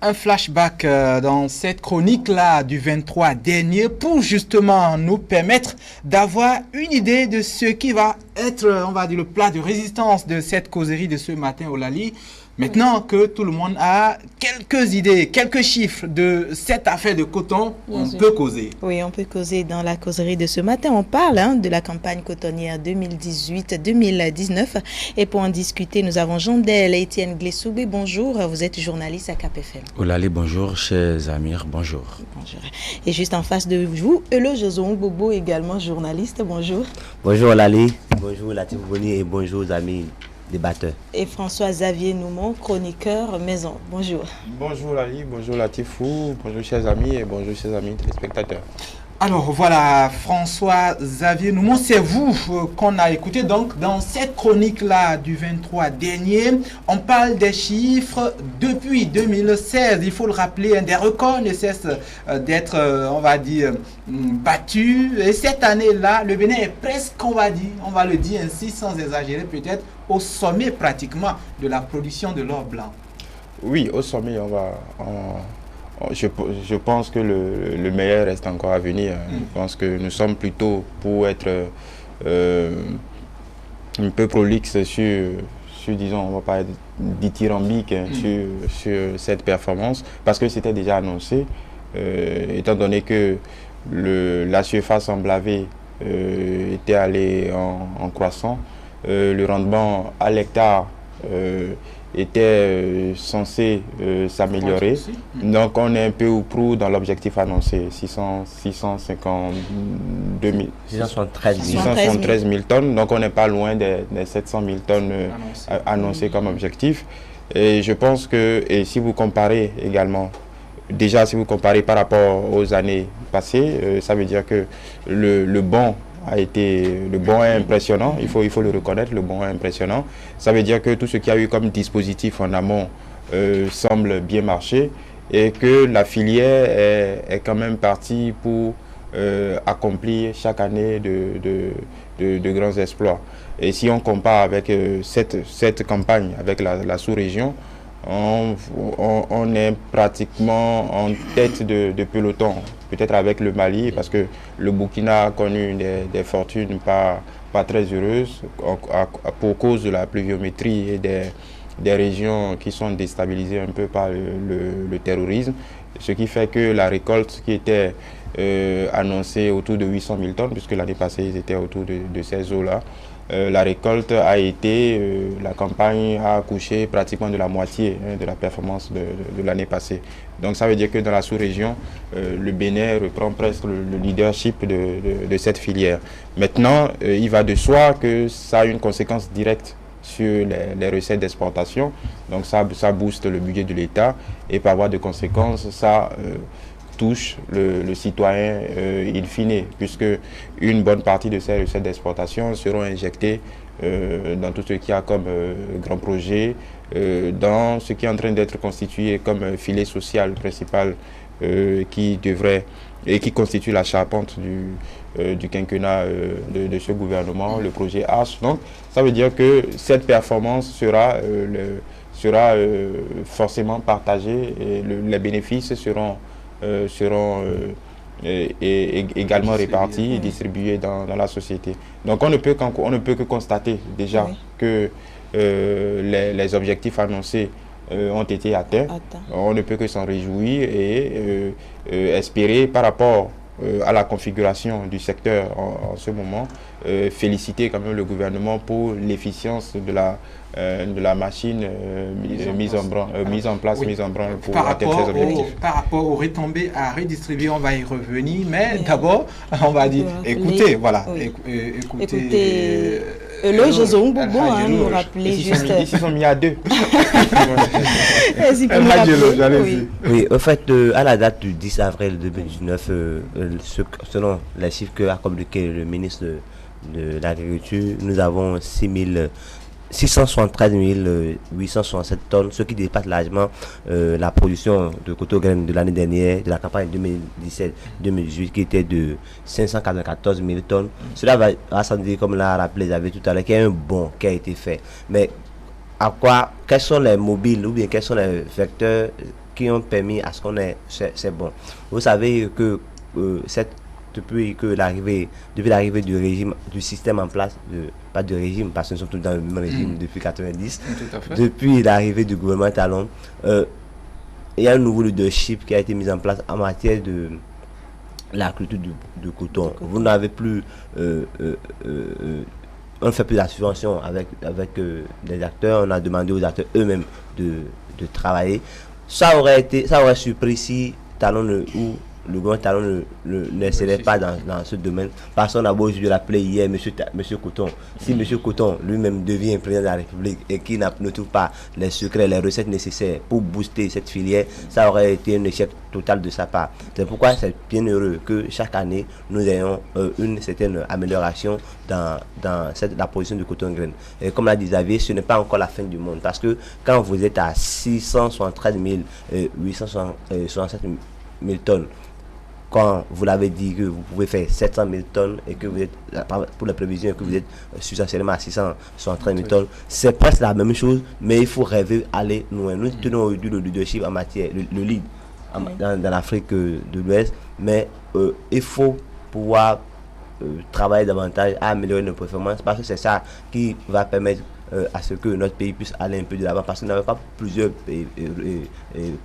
Un flashback dans cette chronique-là du 23 dernier pour justement nous permettre d'avoir une idée de ce qui va être, on va dire, le plat de résistance de cette causerie de ce matin au Lali. Maintenant que tout le monde a quelques idées, quelques chiffres de cette affaire de coton, on peut causer. Oui, on peut causer dans la causerie de ce matin. On parle de la campagne cotonnière 2018-2019. Et pour en discuter, nous avons Jean-Del et Étienne Glessoubé. Bonjour, vous êtes journaliste à KPFM. Olale, bonjour, chers amis, bonjour. Bonjour. Et juste en face de vous, Elo Joson Bobo, également journaliste. Bonjour. Bonjour Olale, bonjour Latif Boni et bonjour aux amis débatteurs. Et François-Xavier Noumon, chroniqueur maison. Bonjour. Bonjour Lali, bonjour Latifou, bonjour chers amis et bonjour chers amis téléspectateurs. Alors voilà, François-Xavier Noumon, c'est vous qu'on a écouté. Donc dans cette chronique-là du 23 dernier, on parle des chiffres depuis 2016. Il faut le rappeler, des records ne cessent d'être, on va dire, battus. Et cette année-là, le Bénin est presque, on va le dire ainsi, sans exagérer peut-être, au sommet pratiquement de la production de l'or blanc. Oui, au sommet, je pense que le meilleur reste encore à venir. Je pense que nous sommes plutôt pour être un peu prolixe sur disons, on va pas être dithyrambique sur cette performance, parce que c'était déjà annoncé, étant donné que la surface en blavé était allée en croissant. Le rendement à l'hectare était censé s'améliorer. Donc on est un peu ou prou dans l'objectif annoncé, 673 000 tonnes. Donc on n'est pas loin des 700 000 tonnes annoncées comme objectif. Et je pense que, et si vous comparez également, déjà si vous comparez par rapport aux années passées, ça veut dire que le bond est impressionnant, il faut le reconnaître, le bond est impressionnant. Ça veut dire que tout ce qu'il y a eu comme dispositif en amont semble bien marcher et que la filière est quand même partie pour accomplir chaque année de grands exploits. Et si on compare avec cette campagne, avec la sous-région, on est pratiquement en tête de peloton, peut-être avec le Mali, parce que le Burkina a connu des fortunes pas très heureuses pour cause de la pluviométrie et des régions qui sont déstabilisées un peu par le terrorisme, ce qui fait que la récolte qui était annoncée autour de 800 000 tonnes, puisque l'année passée ils étaient autour de ces eaux-là, la récolte a été, la campagne a accouché pratiquement de la moitié de la performance de l'année passée. Donc ça veut dire que dans la sous-région, le Bénin reprend presque le leadership de cette filière. Maintenant, il va de soi que ça a une conséquence directe sur les recettes d'exportation. Donc ça booste le budget de l'État et par voie de conséquence, ça touche le citoyen in fine, puisque une bonne partie de ces recettes d'exportation seront injectées dans tout ce qu'il y a comme grand projet, dans ce qui est en train d'être constitué comme filet social principal qui devrait et qui constitue la charpente du quinquennat de ce gouvernement, le projet H. Donc ça veut dire que cette performance sera forcément partagée et les bénéfices seront également répartis et distribués dans la société. Donc on ne peut que constater déjà que les objectifs annoncés ont été atteints. On ne peut que s'en réjouir et espérer par rapport à la configuration du secteur en ce moment, féliciter quand même le gouvernement pour l'efficience de la machine mise en place pour atteindre ces objectifs. Par rapport aux retombées à redistribuer, on va y revenir, mais d'abord, on va dire, écoutez, voilà, écoutez le Joson Bobo, nous rappeler juste... Ils se sont mis à deux. Oui, en fait, à la date du 10 avril 2019, selon les chiffres qu'a communiqué le ministre de l'Agriculture, nous avons 673 867 tonnes, ce qui dépasse largement la production de coton graines de l'année dernière, de la campagne 2017-2018, qui était de 594 000 tonnes. Cela va sans dire, comme l'a rappelé Xavier tout à l'heure, qu'il y a un bond qui a été fait. Mais quels sont les mobiles ou bien quels sont les vecteurs qui ont permis à ce qu'on ait, c'est bon. Vous savez que depuis l'arrivée du régime, du système en place, pas de régime, parce que nous sommes tous dans le même régime depuis 90, depuis l'arrivée du gouvernement Talon, il y a un nouveau leadership qui a été mis en place en matière de la culture du coton. Vous n'avez plus, on ne fait plus la subvention avec des acteurs, on a demandé aux acteurs eux-mêmes de travailler. Ça aurait surpris si Talon le gouvernement Talon ne serait pas dans ce domaine. Parce qu'on a beau aujourd'hui l'appeler hier monsieur Coton. Si monsieur Coton lui-même devient président de la République et qui ne trouve pas les secrets, les recettes nécessaires pour booster cette filière, ça aurait été un échec total de sa part. C'est pourquoi c'est bien heureux que chaque année nous ayons une certaine amélioration dans la position du coton grain. Et comme l'a dit Xavier, ce n'est pas encore la fin du monde. Parce que quand vous êtes à 673 867 000 tonnes, quand vous l'avez dit que vous pouvez faire 700 000 tonnes et que vous êtes, pour la prévision, que vous êtes substantiellement à 673 000 tonnes, c'est presque la même chose, mais il faut rêver, aller loin. Nous tenons aujourd'hui le leadership en matière, le lead dans l'Afrique de l'Ouest, mais il faut pouvoir travailler davantage à améliorer nos performances parce que c'est ça qui va permettre à ce que notre pays puisse aller un peu de l'avant parce qu'on n'avait pas plusieurs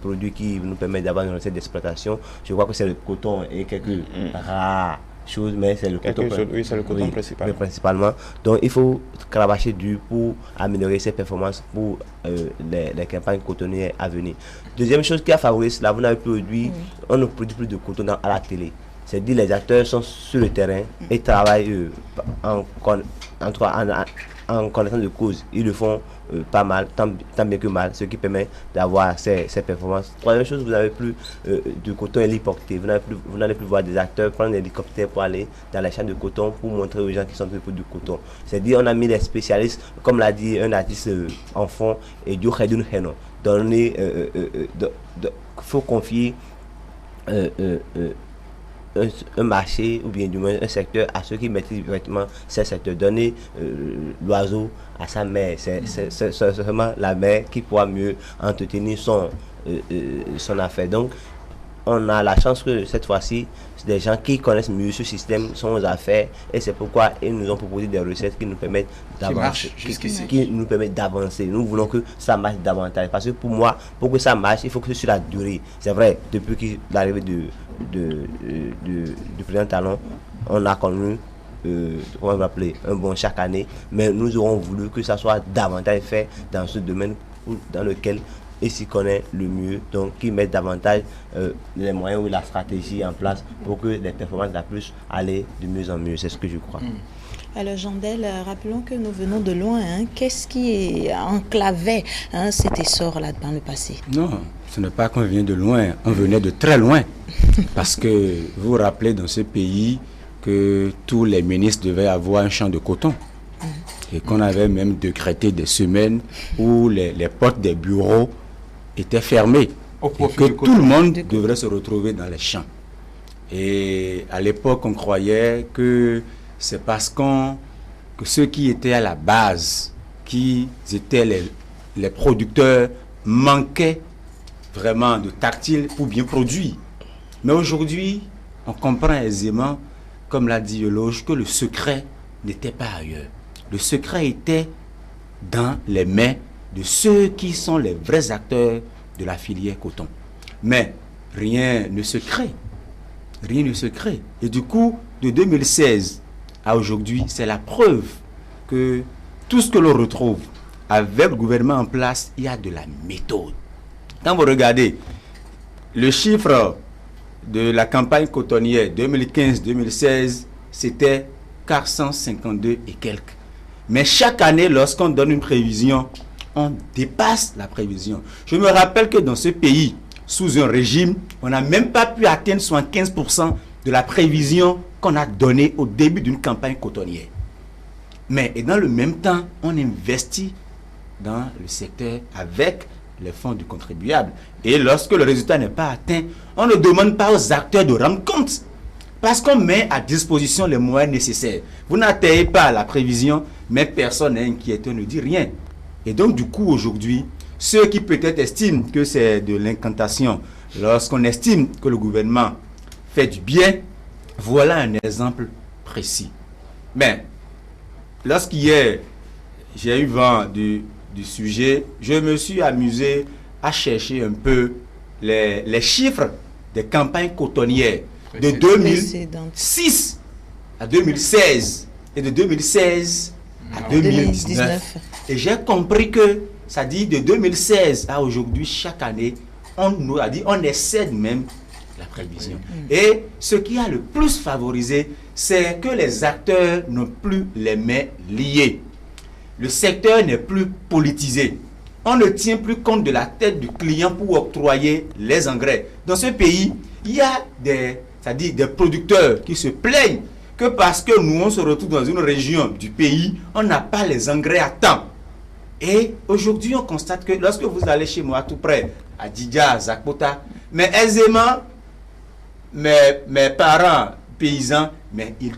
produits qui nous permettent d'avoir une recette d'exploitation. Je crois que c'est le coton et quelques rares choses, mais c'est le coton, c'est le coton principalement. Donc il faut cravacher dur pour améliorer ses performances pour les campagnes cotonnières à venir. Deuxième chose qui a favorisé cela, vous n'avez produit, on ne produit plus de coton à la télé. C'est-à-dire les acteurs sont sur le terrain et travaillent en connaissance de cause. Ils le font pas mal, tant bien que mal, ce qui permet d'avoir ces performances. Troisième chose, vous n'avez plus de coton héliporté. Vous n'allez plus voir des acteurs prendre des hélicoptères pour aller dans les champs de coton pour montrer aux gens qui sont pour du coton. C'est-à-dire on a mis des spécialistes, comme l'a dit un artiste en fond, et du Khedun Heno. Il faut confier un marché ou bien du moins un secteur à ceux qui maîtrisent directement ces secteurs. Donner l'oiseau à sa mère, c'est vraiment la mère qui pourra mieux entretenir son affaire. Donc on a la chance que cette fois-ci, des gens qui connaissent mieux ce système sont aux affaires et c'est pourquoi ils nous ont proposé des recettes qui nous permettent d'avancer. Qui nous permettent d'avancer. Nous voulons que ça marche davantage. Parce que pour moi, pour que ça marche, il faut que ce soit la durée. C'est vrai, depuis l'arrivée du président Talon, on a connu comment on va appeler, un bon chaque année, mais nous aurons voulu que ça soit davantage fait dans ce domaine dans lequel il s'y connaît le mieux, donc qui met davantage les moyens ou la stratégie en place pour que les performances la plus aller de mieux en mieux, c'est ce que je crois. Alors Jandel, rappelons que nous venons de loin, qu'est-ce qui enclavait cet essor-là dans le passé? Non, ce n'est pas qu'on vient de loin, on venait de très loin, parce que vous vous rappelez dans ce pays que tous les ministres devaient avoir un champ de coton. Et qu'on avait même décrété des semaines où les portes des bureaux étaient fermées. Et que tout le monde devrait se retrouver dans les champs. Et à l'époque, on croyait que c'est parce que ceux qui étaient à la base, qui étaient les producteurs, manquaient vraiment de tactile pour bien produire. Mais aujourd'hui, on comprend aisément, comme l'a dit Eloge, que le secret n'était pas ailleurs. Le secret était dans les mains de ceux qui sont les vrais acteurs de la filière coton. Mais rien ne se crée. Rien ne se crée. Et du coup, de 2016 à aujourd'hui, c'est la preuve que tout ce que l'on retrouve avec le gouvernement en place, il y a de la méthode. Quand vous regardez le chiffre de la campagne cotonnière 2015-2016, c'était 452 et quelques. Mais chaque année, lorsqu'on donne une prévision, on dépasse la prévision. Je me rappelle que dans ce pays, sous un régime, on n'a même pas pu atteindre 75% de la prévision qu'on a donnée au début d'une campagne cotonnière. Mais et dans le même temps, on investit dans le secteur avec les fonds du contribuable. Et lorsque le résultat n'est pas atteint, on ne demande pas aux acteurs de rendre compte. Parce qu'on met à disposition les moyens nécessaires. Vous n'atteignez pas la prévision, mais personne n'est inquiété, on ne dit rien. Et donc, du coup, aujourd'hui, Ceux qui peut-être estiment que c'est de l'incantation, lorsqu'on estime que le gouvernement fait du bien, voilà un exemple précis. Mais lorsqu'hier j'ai eu vent du sujet, je me suis amusé à chercher un peu les chiffres des campagnes cotonnières de 2006 à 2016 et de 2016 à 2019. Et j'ai compris que ça dit de 2016 à aujourd'hui, chaque année, on nous a dit, on excède même la prévision. Et ce qui a le plus favorisé, c'est que les acteurs n'ont plus les mains liées. Le secteur n'est plus politisé. On ne tient plus compte de la tête du client pour octroyer les engrais. Dans ce pays, il y a des producteurs qui se plaignent que parce que nous, on se retrouve dans une région du pays, on n'a pas les engrais à temps. Et aujourd'hui, on constate que lorsque vous allez chez moi, tout près, à Didja, à Zakpota, mais aisément, mes parents paysans, mais ils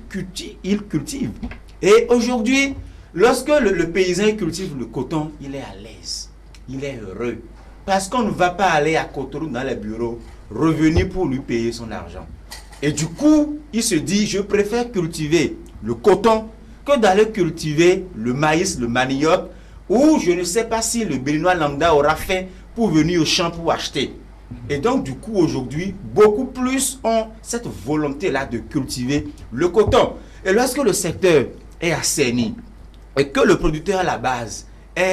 cultivent. Et aujourd'hui, lorsque le paysan cultive le coton, il est à l'aise, il est heureux. Parce qu'on ne va pas aller à Cotonou dans les bureaux, revenir pour lui payer son argent. Et du coup, il se dit, je préfère cultiver le coton que d'aller cultiver le maïs, le manioc, ou je ne sais pas si le Béninois lambda aura fait pour venir au champ pour acheter. Et donc, du coup, aujourd'hui, beaucoup plus ont cette volonté-là de cultiver le coton. Et lorsque le secteur est assaini et que le producteur à la base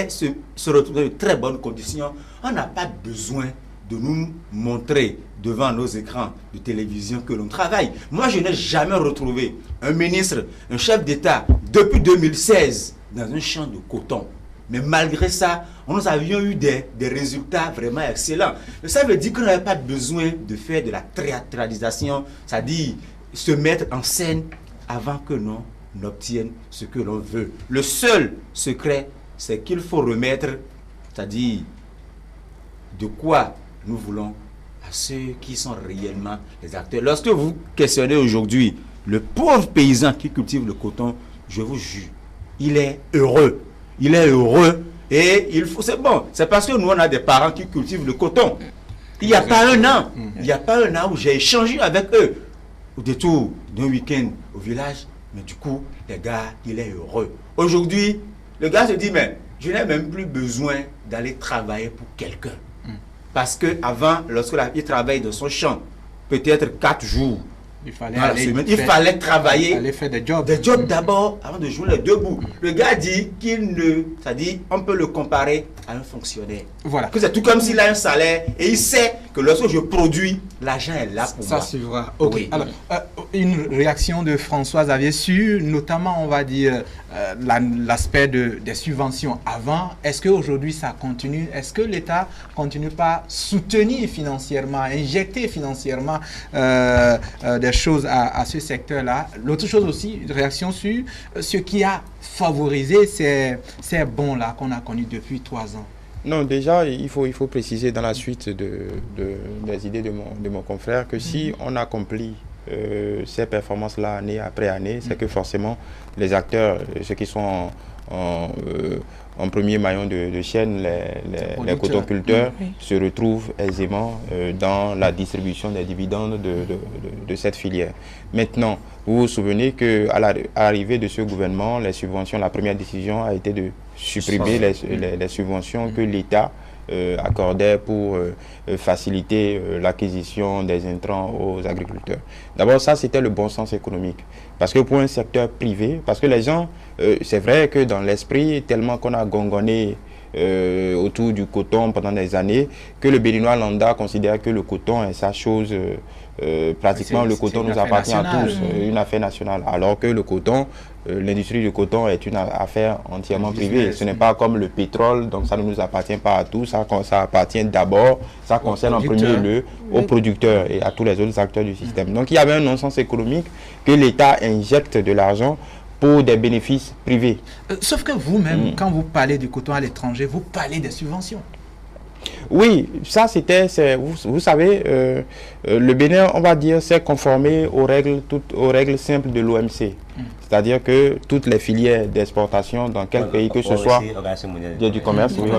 se retrouve dans de très bonnes conditions, on n'a pas besoin de nous montrer devant nos écrans de télévision que l'on travaille. Moi, je n'ai jamais retrouvé un ministre, un chef d'État, depuis 2016, dans un champ de coton. Mais malgré ça, nous avions eu des résultats vraiment excellents. Ça veut dire qu'on n'avait pas besoin de faire de la théâtralisation, c'est-à-dire se mettre en scène avant que l'on obtienne ce que l'on veut. Le seul secret, c'est qu'il faut remettre, c'est-à-dire de quoi nous voulons à ceux qui sont réellement les acteurs. Lorsque vous questionnez aujourd'hui le pauvre paysan qui cultive le coton, je vous jure, il est heureux. Il est heureux et il faut, c'est bon, c'est parce que nous on a des parents qui cultivent le coton. Il n'y a pas un an où j'ai échangé avec eux au détour d'un week-end au village, mais du coup, les gars, il est heureux. Aujourd'hui, le gars se dit, mais je n'ai même plus besoin d'aller travailler pour quelqu'un. Parce qu'avant, lorsque il travaille dans son champ, peut-être 4 jours il fallait fallait travailler, il fallait faire des jobs. Des jobs d'abord avant de jouer les deux bouts. Le gars dit c'est-à-dire on peut le comparer à un fonctionnaire. Voilà. Que c'est tout comme s'il a un salaire et il sait que lorsque je produis, l'argent est là pour moi. Ça suivra. Ok. Oui. Alors, une réaction de François Xavier sur, notamment, on va dire, l'aspect des subventions avant. Est-ce qu'aujourd'hui ça continue? Est-ce que l'État continue pas soutenir financièrement, injecter financièrement des choses à ce secteur-là? L'autre chose aussi, une réaction sur ce qui a favorisé ces bons-là qu'on a connus depuis 3 ans. Non, déjà, il faut préciser dans la suite des idées de mon confrère que si on accomplit ces performances-là année après année, c'est que forcément les acteurs, ceux qui sont en premier maillon de chaîne, les cotoculteurs, se retrouvent aisément dans la distribution des dividendes de cette filière. Maintenant, vous vous souvenez qu'à l'arrivée de ce gouvernement, les subventions, la première décision a été de supprimer les subventions que l'État accordait pour faciliter l'acquisition des intrants aux agriculteurs. D'abord, ça, c'était le bon sens économique. Parce que pour un secteur privé, parce que les gens, c'est vrai que dans l'esprit, tellement qu'on a gongonné autour du coton pendant des années, que le Béninois lambda considère que le coton est sa chose, pratiquement le coton nous appartient à tous, une affaire nationale. Alors que le coton, l'industrie du coton est une affaire entièrement privée. Ce n'est pas comme le pétrole, donc ça ne nous appartient pas à tous, ça appartient d'abord, ça concerne en premier lieu aux producteurs et à tous les autres acteurs du système. Donc il y avait un non-sens économique que l'État injecte de l'argent pour des bénéfices privés. Sauf que vous-même, quand vous parlez du coton à l'étranger, vous parlez des subventions. Oui, ça c'était, vous savez, le Bénin, on va dire, s'est conformé aux règles simples de l'OMC. C'est-à-dire que toutes les filières d'exportation dans quel pays que ce soit, du commerce, oui,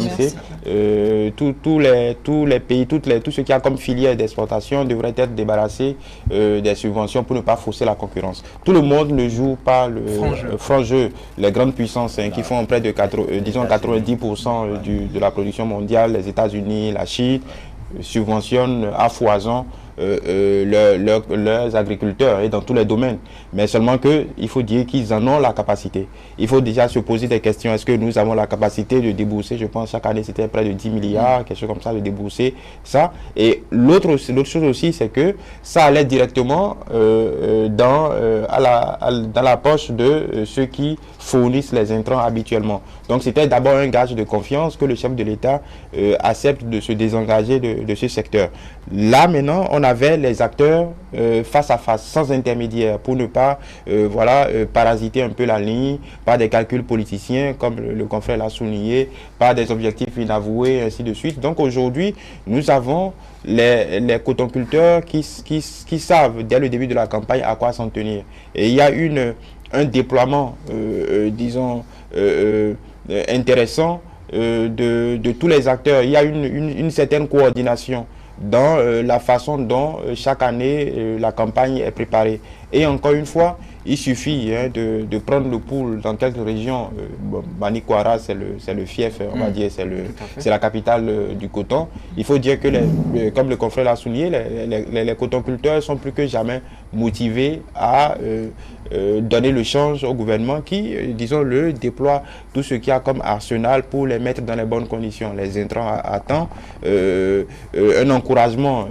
tous les pays, tout ce qui a comme filière d'exportation devrait être débarrassé des subventions pour ne pas fausser la concurrence. Tout le monde ne joue pas le franc jeu. Les grandes puissances qui font près de 90% de la production mondiale, les États-Unis, la Chine, subventionnent à foison leurs agriculteurs et dans tous les domaines. Mais seulement qu'il faut dire qu'ils en ont la capacité. Il faut déjà se poser des questions. Est-ce que nous avons la capacité de débourser? Je pense chaque année c'était près de 10 milliards, quelque chose comme ça, de débourser ça. Et l'autre chose aussi, c'est que ça allait directement dans la poche de ceux qui fournissent les intrants habituellement. Donc c'était d'abord un gage de confiance que le chef de l'État accepte de se désengager de ce secteur. Là maintenant, on avait les acteurs face à face, sans intermédiaire, pour ne pas parasiter un peu la ligne, pas des calculs politiciens, comme le confrère l'a souligné, pas des objectifs inavoués, ainsi de suite. Donc aujourd'hui, nous avons les cotonculteurs qui savent dès le début de la campagne à quoi s'en tenir. Et il y a un déploiement, intéressant de tous les acteurs. Il y a une certaine coordination dans la façon dont chaque année la campagne est préparée. Et encore une fois, il suffit de prendre le pouls dans quelques régions. Manikwara, c'est le fief, on va dire, c'est la capitale du coton. Il faut dire que, comme le confrère l'a souligné, les cotonculteurs sont plus que jamais motivés à donner le change au gouvernement qui, disons-le, déploie tout ce qu'il y a comme arsenal pour les mettre dans les bonnes conditions. Les intrants à temps, un encouragement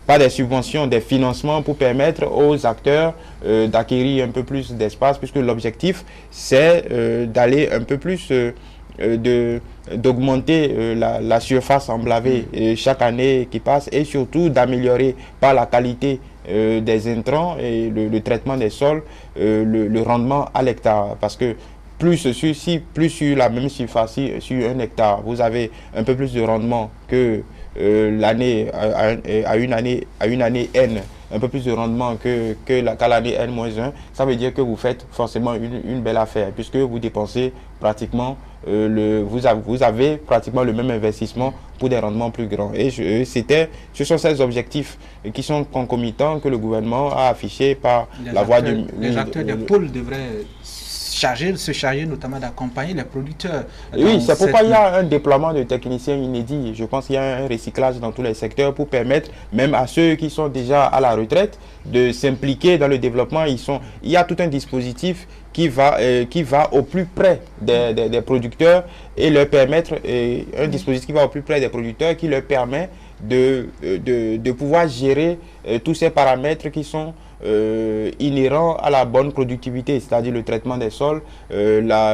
pas des subventions, des financements pour permettre aux acteurs d'acquérir un peu plus d'espace, puisque l'objectif, c'est d'aller un peu plus, d'augmenter la surface emblavée chaque année qui passe, et surtout d'améliorer par la qualité des intrants et le traitement des sols, le rendement à l'hectare. Parce que plus sur la même surface, sur 1 hectare, vous avez un peu plus de rendement que l'année à une année N, un peu plus de rendement qu'à l'année N-1, ça veut dire que vous faites forcément une belle affaire, puisque vous dépensez pratiquement, vous avez pratiquement le même investissement pour des rendements plus grands. Et ce sont ces objectifs qui sont concomitants que le gouvernement a affichés par la voie du... Les acteurs des pôles devraient se charger notamment d'accompagner les producteurs. Oui, c'est pourquoi il y a un déploiement de techniciens inédits. Je pense qu'il y a un recyclage dans tous les secteurs pour permettre même à ceux qui sont déjà à la retraite de s'impliquer dans le développement. Il y a tout un dispositif qui va au plus près des producteurs et leur permettre, un dispositif qui va au plus près des producteurs qui leur permet de pouvoir gérer tous ces paramètres qui sont inhérents à la bonne productivité, c'est-à-dire le traitement des sols, la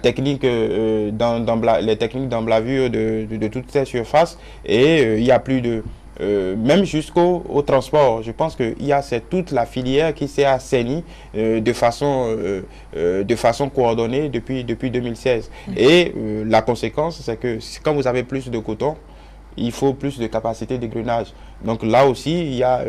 technique les techniques d'emblavure de toutes ces surfaces, et il y a plus de même jusqu'au transport. Je pense que c'est toute la filière qui s'est assainie de façon coordonnée depuis 2016. Et la conséquence, c'est que quand vous avez plus de coton, il faut plus de capacité d'égrenage. Donc là aussi, il y a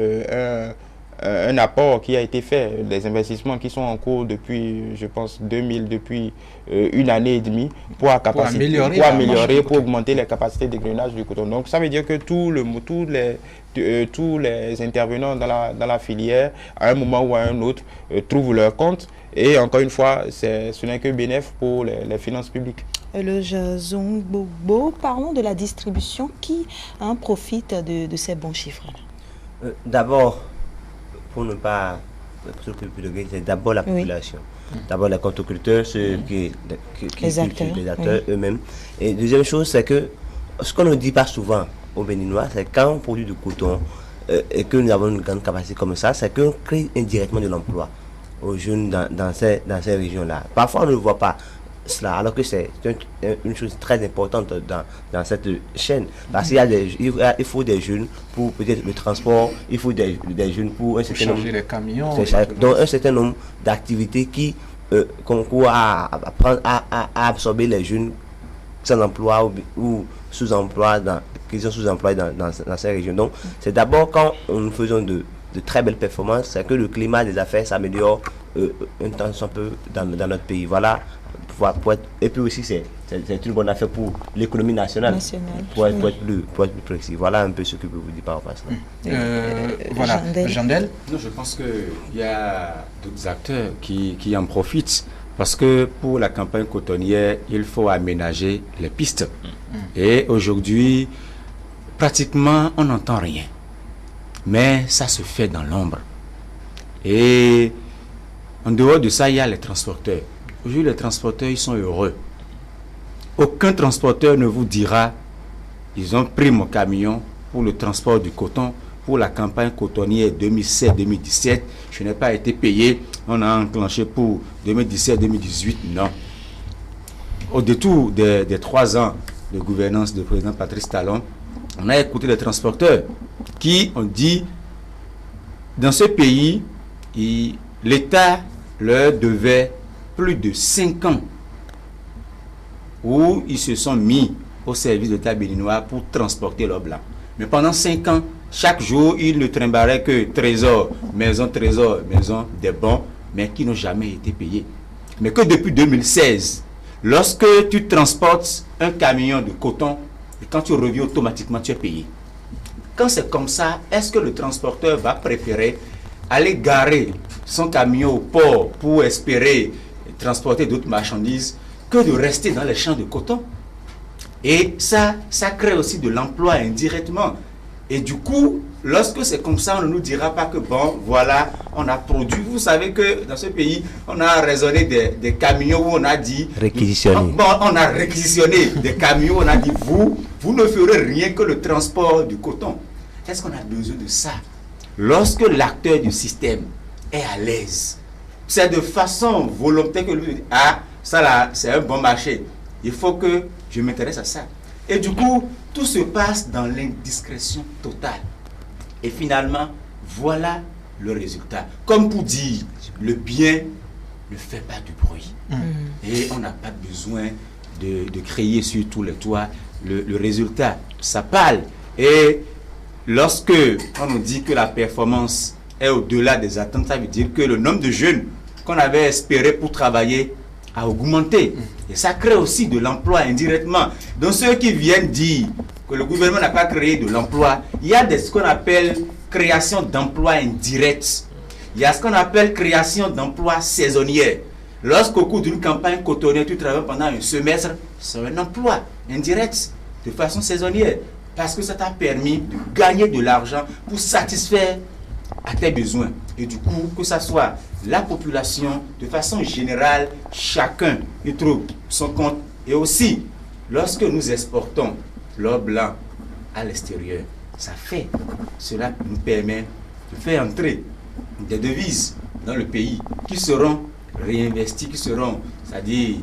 un apport qui a été fait, des investissements qui sont en cours depuis, je pense, depuis 1 année et demie pour améliorer, pour augmenter les capacités d'égrenage du coton. Donc ça veut dire que tous les intervenants dans la filière, à un moment ou à un autre, trouvent leur compte. Et encore une fois, ce n'est que bénéfice pour les finances publiques. Le Jason Bobo, parlons de la distribution. Qui profite de ces bons chiffres? D'abord, pour ne pas... c'est d'abord la population. Oui. D'abord les cotonculteurs, les acteurs eux-mêmes. Et deuxième chose, c'est que ce qu'on ne dit pas souvent aux Béninois, c'est quand on produit du coton et que nous avons une grande capacité comme ça, c'est qu'on crée indirectement de l'emploi aux jeunes dans ces régions-là. Parfois, on ne le voit pas cela, alors que c'est une chose très importante dans cette chaîne. Parce qu'il faut des jeunes pour peut-être le transport, il faut des jeunes pour un certain nombre les camions, donc un certain nombre d'activités qui concourent à absorber les jeunes sans emploi ou sous-emploi qui sont sous-employés dans ces régions. Donc c'est d'abord quand nous faisons de très belles performances, c'est que le climat des affaires s'améliore un temps un peu dans notre pays. Voilà. Et puis aussi, c'est une bonne affaire pour l'économie nationale. Pour être plus précis. Voilà un peu ce que je peux vous dire par rapport à cela. Voilà, Jandel. Non, je pense qu'il y a d'autres acteurs qui en profitent. Parce que pour la campagne cotonnière, il faut aménager les pistes. Et aujourd'hui, pratiquement, on n'entend rien. Mais ça se fait dans l'ombre. Et en dehors de ça, il y a les transporteurs. Aujourd'hui, les transporteurs, ils sont heureux. Aucun transporteur ne vous dira ils ont pris mon camion pour le transport du coton. Pour la campagne cotonnière 2016-2017, je n'ai pas été payé. On a enclenché pour 2017-2018. Non. Au détour des 3 ans de gouvernance du président Patrice Talon, on a écouté les transporteurs qui ont dit dans ce pays, l'État leur devait plus de 5 ans où ils se sont mis au service de l'État béninois pour transporter l'or blanc. Mais pendant 5 ans, chaque jour, ils ne trimbalaient que trésor, maison, des bons, mais qui n'ont jamais été payés. Mais que depuis 2016, lorsque tu transportes un camion de coton, et quand tu reviens automatiquement, tu es payé. Quand c'est comme ça, est-ce que le transporteur va préférer aller garer son camion au port pour espérer transporter d'autres marchandises que de rester dans les champs de coton? Et ça crée aussi de l'emploi indirectement. Et du coup, lorsque c'est comme ça, on ne nous dira pas que bon, voilà, on a produit. Vous savez que dans ce pays, on a raisonné des camions où on a dit... Réquisitionné. Bon, on a réquisitionné des camions, on a dit, vous ne ferez rien que le transport du coton. Est-ce qu'on a besoin de ça? Lorsque l'acteur du système est à l'aise, c'est de façon volontaire que lui dit, ah, ça là, c'est un bon marché. Il faut que je m'intéresse à ça. Et du coup, tout se passe dans l'indiscrétion totale. Et finalement, voilà le résultat. Comme pour dire, le bien ne fait pas du bruit. Et on n'a pas besoin de crier sur tous les toits. Le résultat, ça parle. Et lorsque on nous dit que la performance est au-delà des attentes, ça veut dire que le nombre de jeunes qu'on avait espéré pour travailler a augmenté. Et ça crée aussi de l'emploi indirectement. Donc ceux qui viennent dire que le gouvernement n'a pas créé de l'emploi, il y a ce qu'on appelle création d'emplois indirects. Il y a ce qu'on appelle création d'emplois saisonniers. Lorsqu'au cours d'une campagne cotonnière, tu travailles pendant un semestre, c'est un emploi indirect, de façon saisonnière. Parce que ça t'a permis de gagner de l'argent pour satisfaire à tes besoins. Et du coup, que ça soit la population, de façon générale, chacun y trouve son compte. Et aussi, lorsque nous exportons l'or blanc à l'extérieur, cela nous permet de faire entrer des devises dans le pays qui seront réinvesties, c'est-à-dire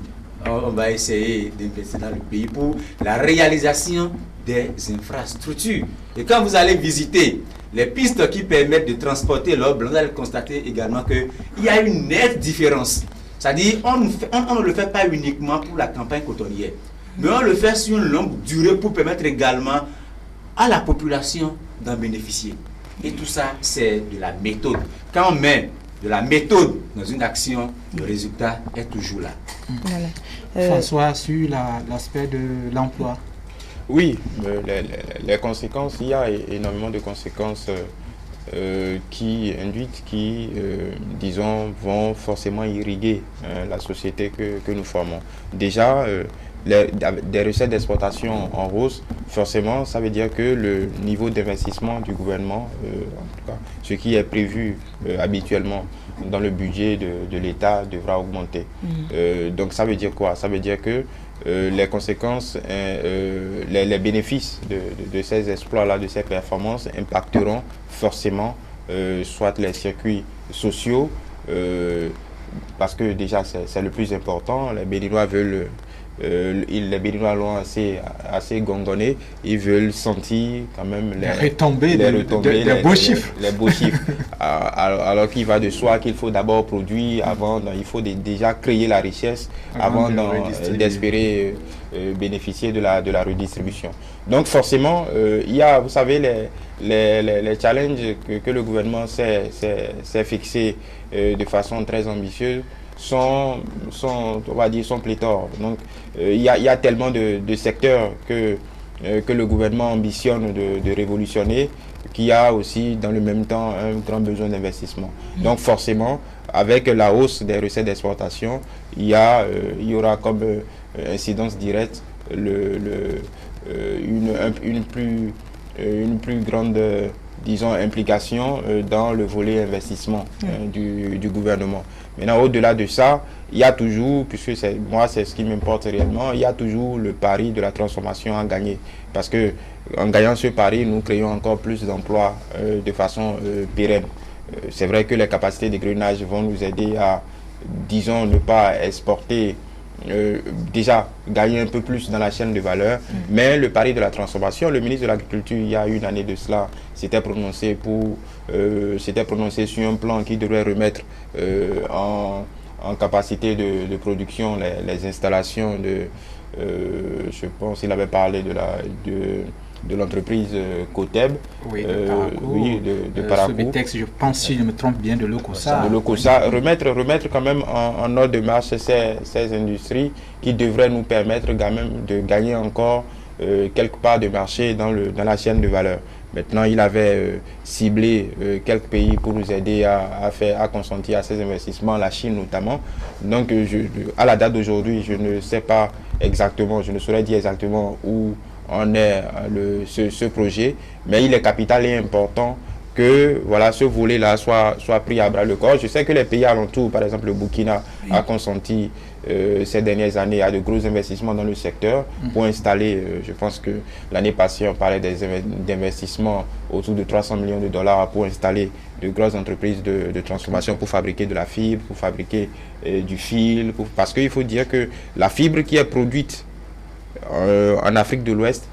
on va essayer d'investir dans le pays pour la réalisation des infrastructures. Et quand vous allez visiter les pistes qui permettent de transporter l'or blanc, vous allez constater également qu'il y a une nette différence. C'est-à-dire on ne le fait pas uniquement pour la campagne cotonnière, mais on le fait sur une longue durée pour permettre également à la population d'en bénéficier. Et tout ça, c'est de la méthode. Quand on met de la méthode dans une action, le résultat est toujours là. Voilà. François, sur l'aspect de l'emploi. Oui, les conséquences, il y a énormément de conséquences qui disons, vont forcément irriguer la société que nous formons. Déjà, des recettes d'exportation en hausse, forcément, ça veut dire que le niveau d'investissement du gouvernement, en tout cas, ce qui est prévu habituellement dans le budget de l'État devra augmenter. Donc ça veut dire quoi? Ça veut dire que les conséquences, les bénéfices de ces exploits-là, de ces performances impacteront forcément soit les circuits sociaux, parce que déjà c'est le plus important. Les Béninois veulent les Béninois l'ont assez gongonné. Ils veulent sentir quand même les retombées des beaux chiffres. Les beaux chiffres. Alors qu'il va de soi qu'il faut d'abord produire, il faut déjà créer la richesse avant d'espérer bénéficier de la redistribution. Donc forcément, il y a, vous savez, les challenges que le gouvernement s'est fixé de façon très ambitieuse sont pléthores. Donc il y a tellement de secteurs que le gouvernement ambitionne de révolutionner, qu'il y a aussi dans le même temps un grand besoin d'investissement. Donc forcément, avec la hausse des recettes d'exportation, il y aura comme incidence directe une plus grande disons implication dans le volet investissement du gouvernement. Maintenant, au-delà de ça, il y a toujours, puisque c'est ce qui m'importe réellement, il y a toujours le pari de la transformation à gagner. Parce que en gagnant ce pari, nous créons encore plus d'emplois de façon pérenne. C'est vrai que les capacités de grenage vont nous aider à, disons, ne pas exporter, déjà gagner un peu plus dans la chaîne de valeur, mais le pari de la transformation, le ministre de l'Agriculture, il y a une année de cela, s'était prononcé sur un plan qui devrait remettre en capacité de production les installations je pense qu'il avait parlé de l'entreprise Coteb, de Parakou. Sobetex, je pense, si je me trompe bien, de l'Ocosa. De l'Ocosa, remettre quand même en ordre de marche ces industries qui devraient nous permettre quand même de gagner encore quelque part de marché dans la chaîne de valeur. Maintenant, il avait ciblé quelques pays pour nous aider à consentir à ces investissements, la Chine notamment. Donc, à la date d'aujourd'hui, je ne sais pas exactement, je ne saurais dire exactement où en est ce projet, mais il est capital et important que voilà, ce volet-là soit pris à bras le corps. Je sais que les pays alentours, par exemple le Burkina, a consenti ces dernières années à de gros investissements dans le secteur pour installer, je pense que l'année passée on parlait d'investissements autour de 300 millions de dollars pour installer de grosses entreprises de transformation pour fabriquer de la fibre, pour fabriquer du fil, parce qu'il faut dire que la fibre qui est produite en Afrique de l'Ouest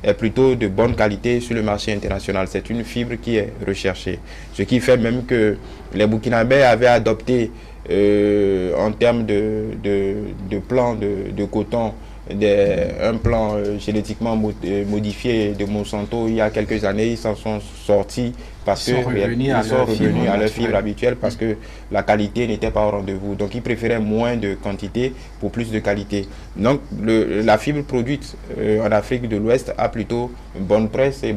est plutôt de bonne qualité sur le marché international. C'est une fibre qui est recherchée. Ce qui fait même que les Burkinabés avaient adopté en termes de plan de coton, un plan génétiquement modifié de Monsanto il y a quelques années. Ils s'en sont sortis parce qu'ils sont revenus à leur fibre habituelle parce que la qualité n'était pas au rendez-vous. Donc ils préféraient moins de quantité pour plus de qualité. Donc la fibre produite en Afrique de l'Ouest a plutôt une bonne presse et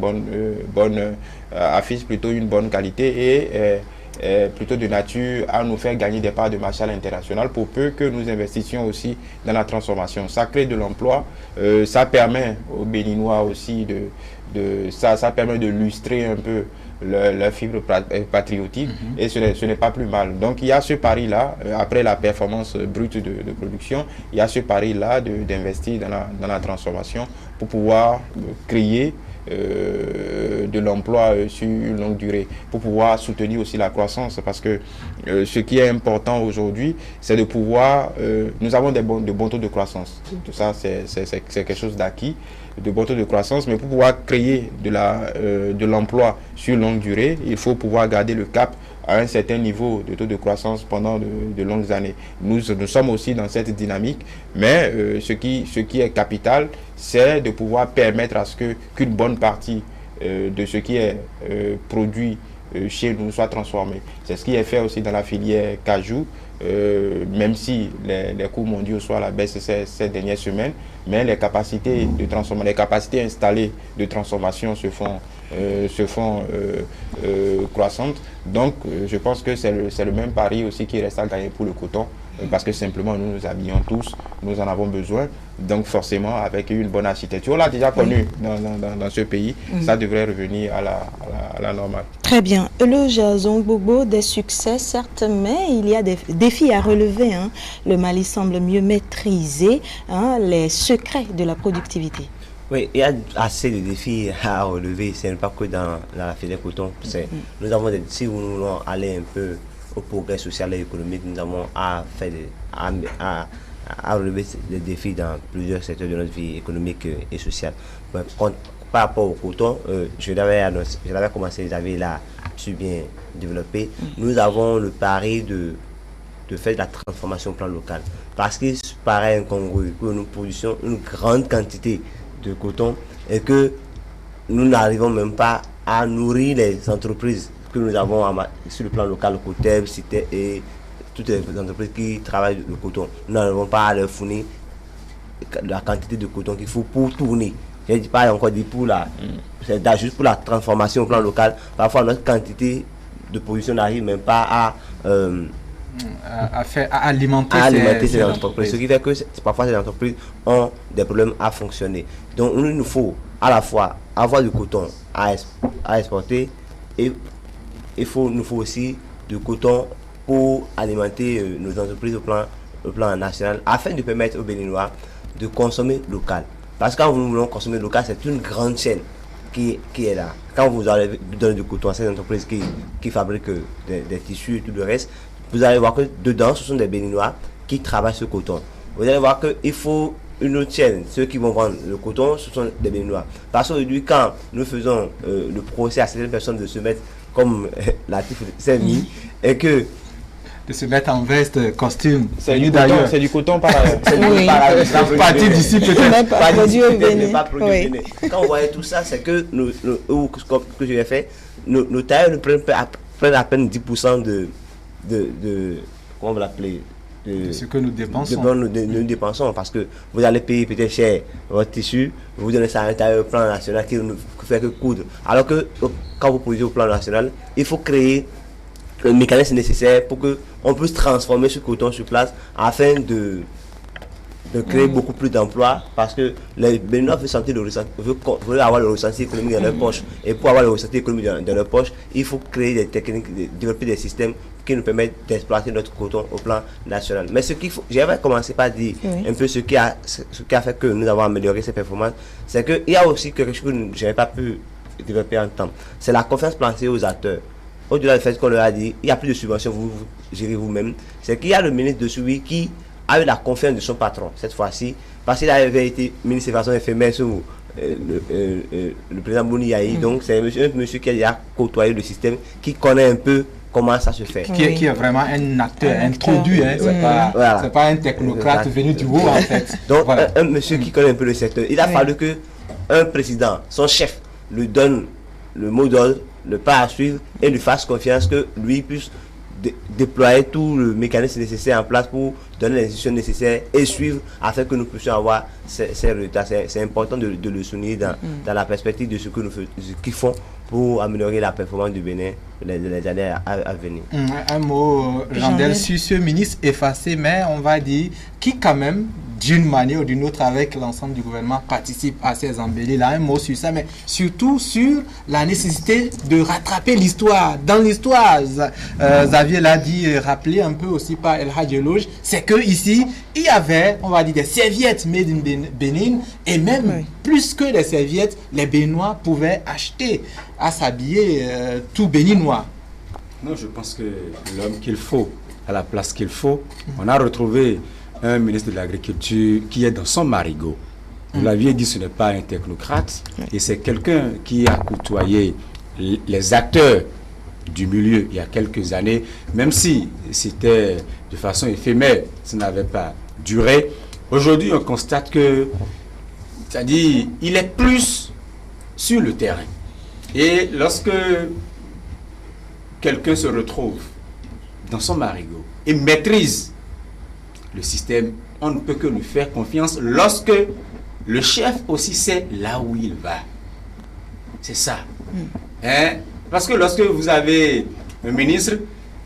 affiche plutôt une bonne qualité et plutôt de nature à nous faire gagner des parts de marché à l'international pour peu que nous investissions aussi dans la transformation. Ça crée de l'emploi, ça permet aux Béninois aussi ça permet de lustrer un peu leur fibre patriotique et ce n'est pas plus mal. Donc il y a ce pari-là, après la performance brute de production, il y a ce pari-là d'investir dans la transformation pour pouvoir créer de l'emploi sur une longue durée, pour pouvoir soutenir aussi la croissance, parce que ce qui est important aujourd'hui, c'est de pouvoir, nous avons de bons taux de croissance, tout ça c'est quelque chose d'acquis, de bons taux de croissance, mais pour pouvoir créer de l'emploi sur longue durée, il faut pouvoir garder le cap à un certain niveau de taux de croissance pendant de longues années. Nous sommes aussi dans cette dynamique, mais ce qui est capital, c'est de pouvoir permettre à ce qu'une bonne partie de ce qui est produit chez nous soit transformé. C'est ce qui est fait aussi dans la filière cajou, même si les coûts mondiaux sont à la baisse ces dernières semaines, mais les capacités installées de transformation se font croissantes. Donc je pense que c'est le même pari aussi qui reste à gagner pour le coton, parce que simplement nous habillons tous, nous en avons besoin, donc forcément avec une bonne architecture, on l'a déjà connu dans ce pays, ça devrait revenir à la normale. Très bien. Le Jason Bobo, des succès certes, mais il y a des défis à relever. Le Mali semble mieux maîtriser les secrets de la productivité. Oui, il y a assez de défis à relever, ce n'est pas que dans la filière coton. Nous avons si nous voulons aller un peu au progrès social et économique, nous avons à à relever les défis dans plusieurs secteurs de notre vie économique et sociale. Par rapport au coton, je l'avais commencé, Xavier l'a su bien développé. Nous avons le pari de faire de la transformation au plan local. Parce qu'il paraît incongru que nous produisons une grande quantité de coton et que nous n'arrivons même pas à nourrir les entreprises que nous avons sur le plan local, Coteb, Cité et toutes les entreprises qui travaillent le coton. Nous n'arrivons pas à leur fournir la quantité de coton qu'il faut pour tourner. Je ne dis pas encore c'est juste pour la transformation au plan local. Parfois, notre quantité de production n'arrive même pas à alimenter ces entreprises. Ce qui fait que parfois ces entreprises ont des problèmes à fonctionner. Donc, il nous faut à la fois avoir du coton à exporter et nous faut aussi du coton pour alimenter nos entreprises au plan national afin de permettre aux Béninois de consommer local. Parce que quand nous voulons consommer local, c'est une grande chaîne qui est là. Quand vous allez donner du coton à ces entreprises qui fabriquent des tissus et tout le reste, vous allez voir que dedans, ce sont des Béninois qui travaillent ce coton. Vous allez voir qu'il faut une autre chaîne. Ceux qui vont vendre le coton, ce sont des Béninois. Parce qu'aujourd'hui, quand nous faisons le procès à certaines personnes de se mettre comme Latif s'est mis, et que de se mettre en veste, costume. C'est du coton par partie d'ici peut-être. Pas produit au Bénin. Quand on voyait tout ça, c'est que que je l'ai fait, nos tailleurs ne prennent à peine 10% de comment on va l'appeler, de ce que nous dépensons. Nous dépensons, parce que vous allez payer peut-être cher votre tissu, vous donnez ça à un tailleur au plan national qui ne fait que coudre. Alors que quand vous produisez au plan national, il faut créer le mécanisme nécessaire pour qu'on puisse transformer ce coton sur place afin de créer beaucoup plus d'emplois, parce que les Béninois veulent avoir le ressenti économique dans leur poche. Et pour avoir le ressenti économique dans leur poche, il faut créer des techniques, développer des systèmes qui nous permettent d'exploiter notre coton au plan national. Mais j'avais commencé par dire un peu ce qui a fait que nous avons amélioré ces performances, c'est qu'il y a aussi quelque chose que je n'avais pas pu développer en temps. C'est la confiance placée aux acteurs. Au-delà du fait qu'on leur a dit, il n'y a plus de subventions, vous gérez vous-même. C'est qu'il y a le ministre de Soubi qui a eu la confiance de son patron, cette fois-ci, parce qu'il avait été ministre de façon éphémère sous le président Bouni Yahi. Donc, c'est un monsieur qui a côtoyé le système, qui connaît un peu comment ça se fait. Qui est vraiment un acteur introduit, hein. C'est pas un technocrate venu du haut, en fait. Donc, un monsieur qui connaît un peu le secteur. Il a fallu qu'un président, son chef, lui donne le mot d'ordre, le pas à suivre, et lui fasse confiance que lui puisse déployer tout le mécanisme nécessaire en place pour donner les institutions nécessaires et suivre afin que nous puissions avoir ces résultats. C'est important de le souligner dans la perspective de ce qu'ils font pour améliorer la performance du Bénin les années à venir. Un mot, Jandel, sur ce ministre effacé, mais on va dire qui quand même, d'une manière ou d'une autre, avec l'ensemble du gouvernement, participe à ces embellis-là. Un mot sur ça, mais surtout sur la nécessité de rattraper l'histoire. Dans l'histoire, Xavier l'a dit, rappelé un peu aussi par El Hadj Eloge, c'est que ici, il y avait, on va dire, des serviettes made in Bénin, et même plus que les serviettes, les Béninois pouvaient acheter à s'habiller tout béninois. Non, je pense que l'homme qu'il faut, à la place qu'il faut, on a retrouvé un ministre de l'Agriculture qui est dans son marigot. Vous l'aviez dit, ce n'est pas un technocrate, et c'est quelqu'un qui a côtoyé les acteurs du milieu il y a quelques années, même si c'était de façon éphémère, ça n'avait pas duré. Aujourd'hui, on constate que, c'est-à-dire, il est plus sur le terrain. Et lorsque quelqu'un se retrouve dans son marigot et maîtrise le système, on ne peut que lui faire confiance lorsque le chef aussi sait là où il va. C'est ça. Parce que lorsque vous avez un ministre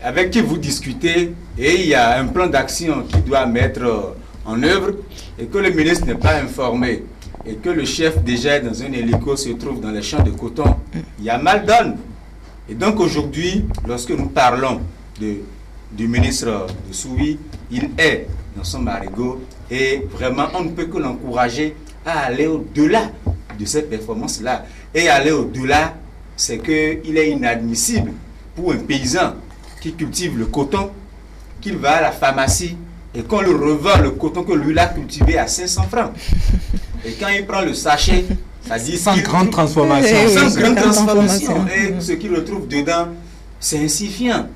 avec qui vous discutez et il y a un plan d'action qui doit mettre en œuvre et que le ministre n'est pas informé et que le chef déjà dans un hélico se trouve dans les champs de coton, il y a mal donne. Et donc aujourd'hui, lorsque nous parlons du ministre de Soubi, il est dans son marigot et vraiment on ne peut que l'encourager à aller au-delà de cette performance-là. Et aller au-delà, c'est qu'il est inadmissible pour un paysan qui cultive le coton, qu'il va à la pharmacie et qu'on lui revend le coton que lui a cultivé à 500 francs. Et quand il prend le sachet, ça dit sans grande transformation. Sans grande transformation. Et ce qu'il retrouve dedans, c'est insignifiant.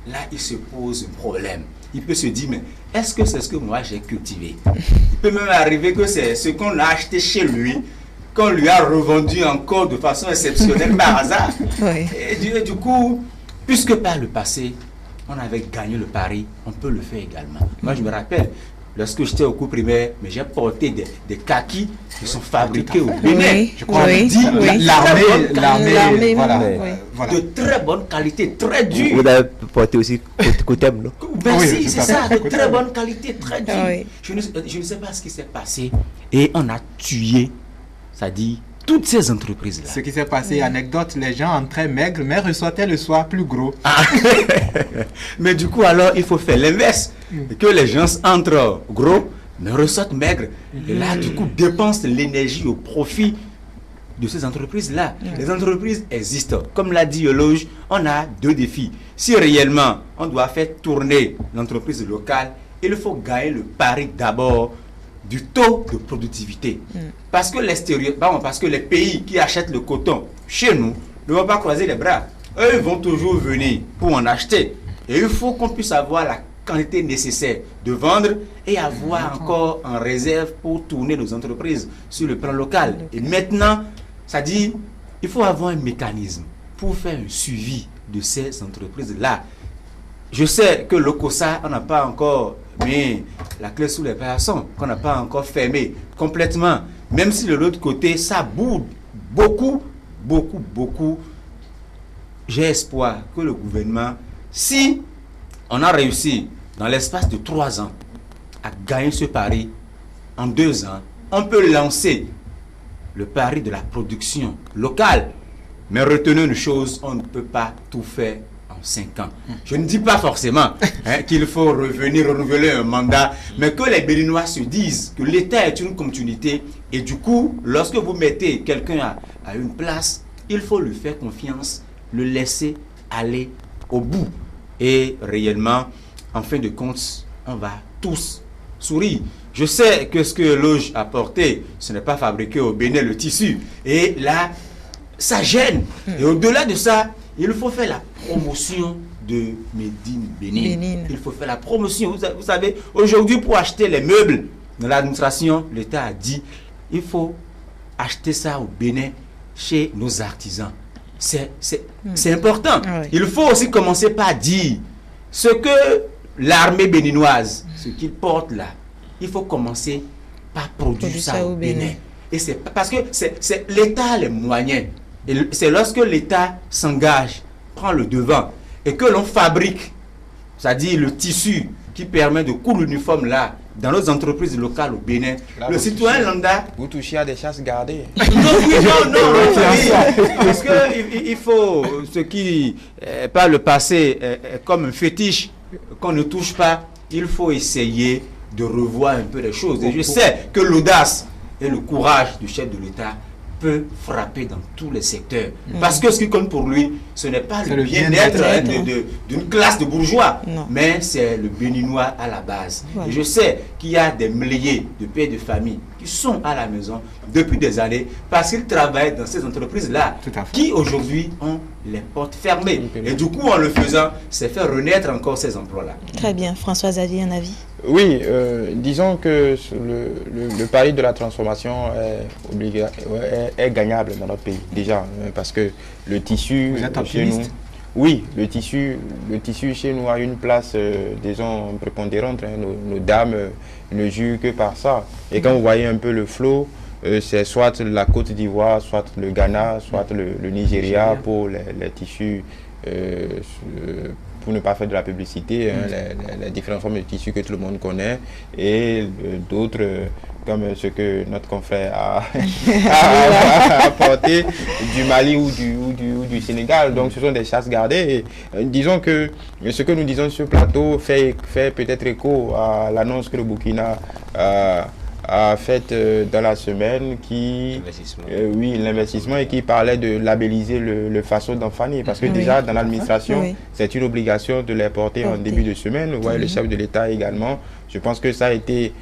Là, il se pose un problème. Il peut se dire, mais est-ce que c'est ce que moi j'ai cultivé? Il peut même arriver que c'est ce qu'on a acheté chez lui, qu'on lui a revendu encore de façon exceptionnelle par hasard. Oui. Et du coup, puisque par le passé, on avait gagné le pari, on peut le faire également. Moi, je me rappelle, lorsque j'étais au cours primaire, mais j'ai porté des kakis qui sont fabriqués au Bénin. Oui, Je crois oui, dit oui. L'armée, voilà. Oui. Voilà. De très bonne qualité, très dure. Vous avez porté aussi Cotem, non? Merci, Oui, c'est ça, de très bonne qualité, très dure. Oui. Je ne sais pas ce qui s'est passé. Et on a tué, c'est-à-dire toutes ces entreprises-là. Ce qui s'est passé, anecdote, les gens entraient maigres, mais ressortaient le soir plus gros. Ah. Mais du coup, alors, il faut faire l'inverse. Que les gens entrent gros, mais ressortent maigres. Et là, du coup, dépensent l'énergie au profit de ces entreprises-là. Les entreprises existent. Comme l'a dit Eloge, on a deux défis. Si réellement, on doit faire tourner l'entreprise locale, il faut gagner le pari d'abord du taux de productivité. Parce que l'extérieur, parce que les pays qui achètent le coton chez nous ne vont pas croiser les bras. Eux, ils vont toujours venir pour en acheter. Et il faut qu'on puisse avoir la quantité nécessaire de vendre et avoir encore en réserve pour tourner nos entreprises sur le plan local. Et maintenant, ça dit, il faut avoir un mécanisme pour faire un suivi de ces entreprises-là. Je sais que le COSA, on n'a pas encore mis la clé sous les personnes, qu'on n'a pas encore fermé complètement. Même si de l'autre côté, ça boude beaucoup. J'ai espoir que le gouvernement, si on a réussi dans l'espace de 3 ans à gagner ce pari, en 2 ans, on peut lancer le pari de la production locale. Mais retenez une chose, on ne peut pas tout faire en 5 ans. Je ne dis pas forcément qu'il faut revenir renouveler un mandat, mais que les Béninois se disent que l'État est une continuité et du coup, lorsque vous mettez quelqu'un à une place, il faut lui faire confiance, le laisser aller au bout. Et réellement, en fin de compte, on va tous sourire. Je sais que ce que Loge a porté, ce n'est pas fabriqué au Bénin, le tissu. Et là, ça gêne. Et au-delà de ça, il faut faire la promotion de Made in Bénin. Il faut faire la promotion. Vous savez, aujourd'hui, pour acheter les meubles dans l'administration, l'État a dit, il faut acheter ça au Bénin chez nos artisans. C'est important. Oui. Il faut aussi commencer par dire ce que l'armée béninoise, ce qu'il porte là, il faut commencer par produire ça au Bénin. Et c'est parce que c'est l'État les moyens. Et c'est lorsque l'État s'engage, prend le devant et que l'on fabrique, c'est-à-dire le tissu qui permet de coudre l'uniforme là dans nos entreprises locales au Bénin, là, le citoyen lambda. Vous touchez à des chasses gardées. Non, parce que il faut ce qui par le passé est comme un fétiche qu'on ne touche pas. Il faut essayer de revoir un peu les choses. Et je sais que l'audace et le courage du chef de l'État peut frapper dans tous les secteurs. Parce que ce qui compte pour lui, ce n'est pas le bien-être d'une classe de bourgeois, mais c'est le Béninois à la base. Voilà. Et je sais qu'il y a des milliers de pères de famille qui sont à la maison depuis des années parce qu'ils travaillent dans ces entreprises-là qui aujourd'hui ont les portes fermées. Et du coup, en le faisant, c'est faire renaître encore ces emplois-là. Très bien. François Xavier, un avis? Oui, disons que le pari de la transformation est gagnable dans notre pays, déjà, parce que le tissu chez nous, oui, le tissu chez nous a une place, disons, prépondérante. Nos dames ne jugent que par ça. Et quand vous voyez un peu le flot, c'est soit la Côte d'Ivoire, soit le Ghana, soit le Nigeria pour les tissus, pour ne pas faire de la publicité, les différentes formes de tissus que tout le monde connaît, et d'autres comme ce que notre confrère a apporté du Mali ou du Sénégal. Donc ce sont des chasses gardées. Et, disons que ce que nous disons sur ce plateau fait peut-être écho à l'annonce que le Burkina a fait dans la semaine qui... oui, l'investissement et qui parlait de labelliser le faso d'Enfani. Parce que déjà, dans l'administration, c'est une obligation de les porter en début de semaine. Vous voyez, le chef de l'État également. Je pense que ça a été,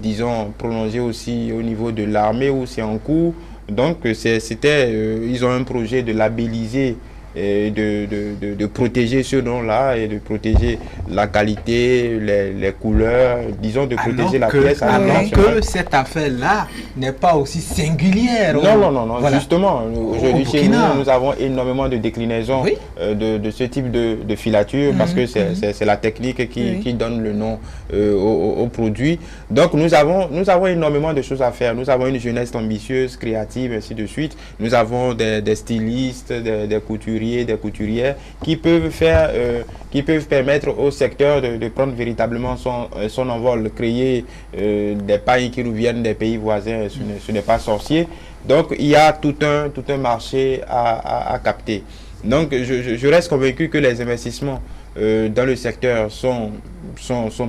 disons, prolongé aussi au niveau de l'armée où c'est en cours. Donc, ils ont un projet de labelliser et de protéger ce nom-là et de protéger la qualité, les couleurs, disons de protéger la pièce. Alors que cette affaire-là n'est pas aussi singulière. Non, voilà. Justement, aujourd'hui chez nous avons énormément de déclinaisons de ce type de filature parce que c'est la technique qui donne le nom au produit. Donc nous avons énormément de choses à faire. Nous avons une jeunesse ambitieuse, créative, ainsi de suite. Nous avons des stylistes, des couturiers, des couturières qui peuvent permettre au secteur de prendre véritablement son envol, créer des pailles qui nous viennent des pays voisins, ce n'est pas sorcier. Donc il y a tout un marché à capter. Donc je reste convaincu que les investissements dans le secteur sont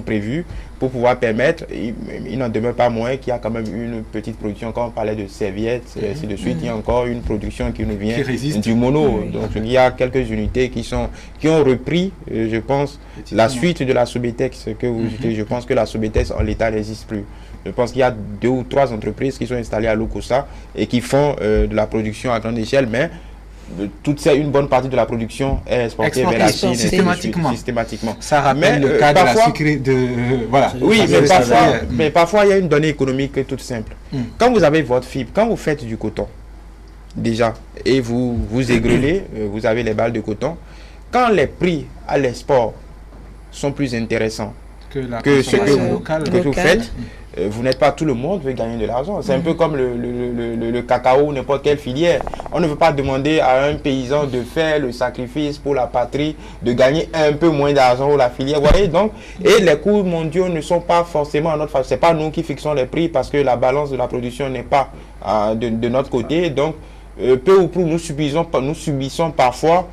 prévus pour pouvoir permettre, il n'en demeure pas moins qu'il y a quand même une petite production, quand on parlait de serviettes, et ainsi de suite, il y a encore une production qui nous vient du mono. Donc il y a quelques unités qui ont repris, je pense, la suite de la Sobetex que vous utilisez. Je pense que la Sobetex en l'état n'existe plus. Je pense qu'il y a 2 ou 3 entreprises qui sont installées à Lokossa et qui font de la production à grande échelle, mais une bonne partie de la production est exportée vers la Chine systématiquement. Ça rappelle le cas de la sucrerie voilà. Oui, mais parfois il y a une donnée économique toute simple. Quand vous avez votre fibre, quand vous faites du coton, déjà, et vous égrelez, vous avez les balles de coton, quand les prix à l'export sont plus intéressants que ce que vous faites, vous n'êtes pas, tout le monde veut gagner de l'argent. C'est un peu comme le cacao, n'importe quelle filière. On ne veut pas demander à un paysan de faire le sacrifice pour la patrie, de gagner un peu moins d'argent pour la filière. Vous voyez, donc, et les coûts mondiaux ne sont pas forcément à notre faveur. Ce n'est pas nous qui fixons les prix parce que la balance de la production n'est pas de notre côté. Donc, peu ou prou, nous subissons parfois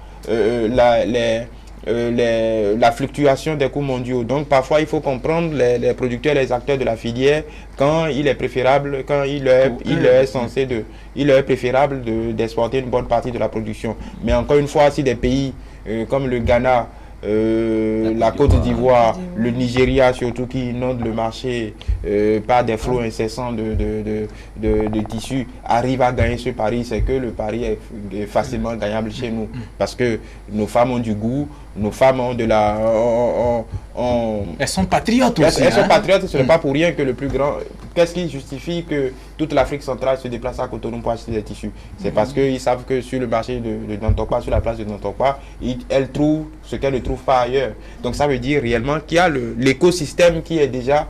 la fluctuation des coûts mondiaux. Donc parfois il faut comprendre les producteurs, les acteurs de la filière quand il est préférable, quand il est préférable d'exporter une bonne partie de la production. Mais encore une fois, si des pays comme le Ghana, la Côte d'Ivoire, le Nigeria surtout qui inonde le marché par des flots incessants de tissus arrivent à gagner ce pari, c'est que le pari est facilement gagnable chez nous parce que nos femmes ont du goût, nos femmes ont de la... Elles sont patriotes aussi. Elles sont patriotes, ce n'est pas pour rien que le plus grand... Qu'est-ce qui justifie que toute l'Afrique centrale se déplace à Cotonou pour acheter des tissus? C'est parce qu'ils savent que sur le marché de Nantokwa, sur la place de Nantokwa, elles trouvent ce qu'elles ne trouvent pas ailleurs. Donc ça veut dire réellement qu'il y a l'écosystème qui est déjà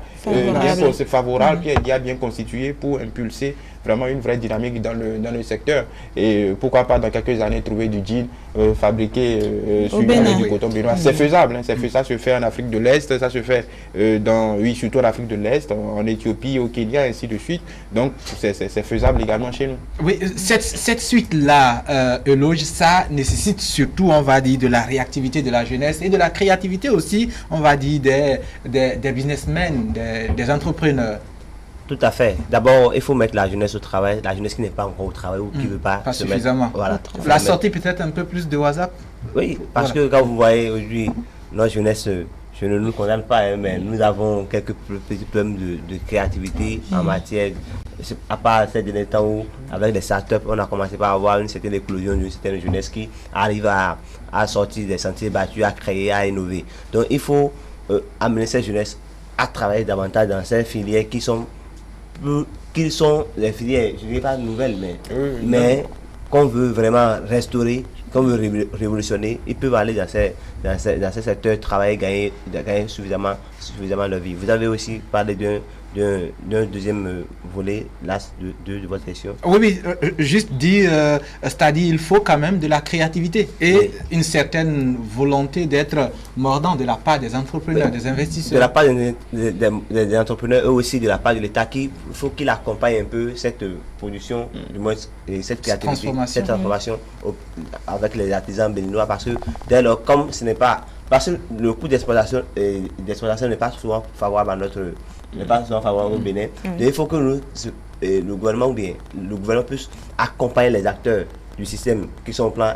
favorable, qui est déjà bien constitué pour impulser vraiment une vraie dynamique dans le secteur. Et pourquoi pas dans quelques années trouver du jean fabriqué sur du coton béninois. C'est faisable, ça se fait en Afrique de l'Est, ça se fait surtout en Afrique de l'Est, en Éthiopie, au Kenya, ainsi de suite. Donc c'est faisable également chez nous. Oui, cette suite-là, Eloge, ça nécessite surtout, on va dire, de la réactivité de la jeunesse et de la créativité aussi, on va dire, des businessmen, des entrepreneurs. Tout à fait. D'abord, il faut mettre la jeunesse au travail, la jeunesse qui n'est pas encore au travail ou qui ne veut pas se suffisamment. Voilà, la sortie peut-être un peu plus de WhatsApp. Oui, parce que quand vous voyez aujourd'hui, notre jeunesse, je ne nous condamne pas, mais nous avons quelques petits problèmes de créativité en matière, à part ces derniers temps où, avec des startups, on a commencé par avoir une certaine éclosion d'une certaine jeunesse qui arrive à sortir des sentiers battus, à créer, à innover. Donc il faut amener cette jeunesse à travailler davantage dans ces filières qui sont les filières, je ne dirais pas nouvelles, mais qu'on veut vraiment restaurer, qu'on veut révolutionner. Ils peuvent aller dans ces secteurs, travailler, gagner suffisamment leur vie. Vous avez aussi parlé d'un deuxième volet là, de votre question. Oui, juste dire, c'est-à-dire il faut quand même de la créativité et une certaine volonté d'être mordant de la part des entrepreneurs, des investisseurs. De la part des entrepreneurs, eux aussi de la part de l'État, il faut qu'il accompagne un peu cette production, du moins cette créativité, cette transformation avec les artisans béninois, parce que dès lors, comme ce n'est pas... Parce que le coût d'exploitation n'est pas souvent favorable à n'est pas souvent favorable au Bénin. Donc il faut que le gouvernement puisse accompagner les acteurs du système qui sont au plan